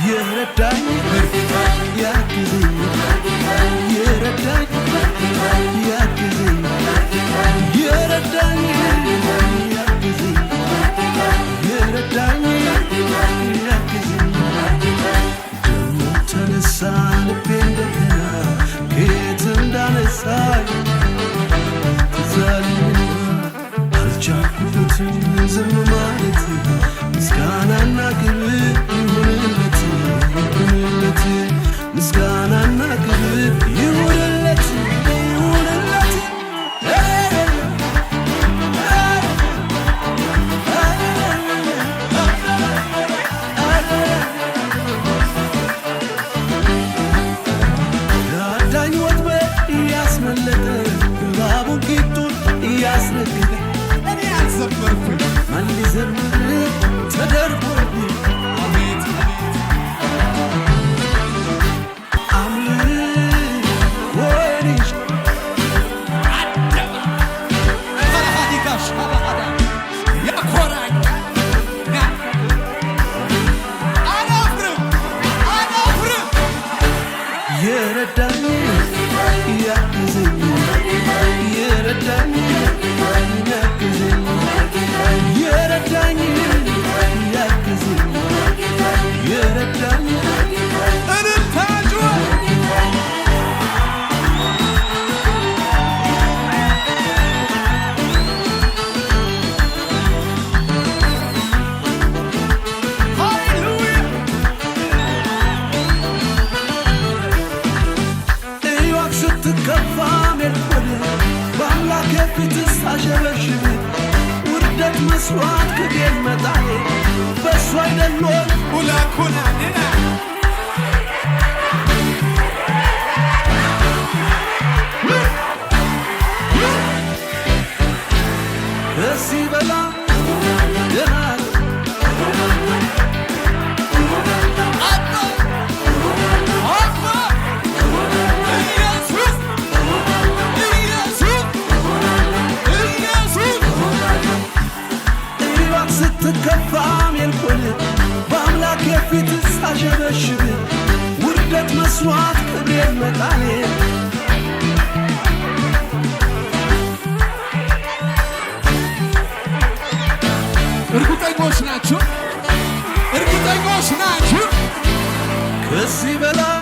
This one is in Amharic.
የረዳኝ ያግዘኝ የረዳኝ ያግዘኝ የረዳኝ ያግዘኝ የረዳኝ ያግዘኝ ደሞ ተነሳ ልቤ እንደገና ከየት እንዳነሳኝ ትዛለኝና አልቻልኩበትም ዝም ማለት ምስጋናና ክብር ይሁንለት ይሁንለት ምስጋናና ክብር ይሁንለት ይሁንለት ዳዳኝ ወጥመድ እያስመለጠ እባቡን ቂጡን እያስረገጠ እኔ አልዘመርኩኝ ማን ሊዘምር ተደርጎልኝ አቤት አምልኮንሽ ፈራሃዲካሽ ያኮራኝ አላፍርም የረዳኝ ያግዘኝ የረዳኝ ያግዘኝ የረዳኝ ያግዘኝ የረዳኝ እንታጩ ሃሌሉያ እዩዋት ስትከፋ ሜልኮል በአምላክ ፊት ስታሸበሽብ ውርደት መስሏት ክብር መጣሌ በእሱ አይደለም ሁላኩናኔና ከዚህ በላ ገና ስትከፋ ሜልኮል በአምላክ የፊት ሳሸበሽብ ውርደት መስሏት ክብር መጣሌ እርግጠኞች ናችሁ ከዚህ በላይ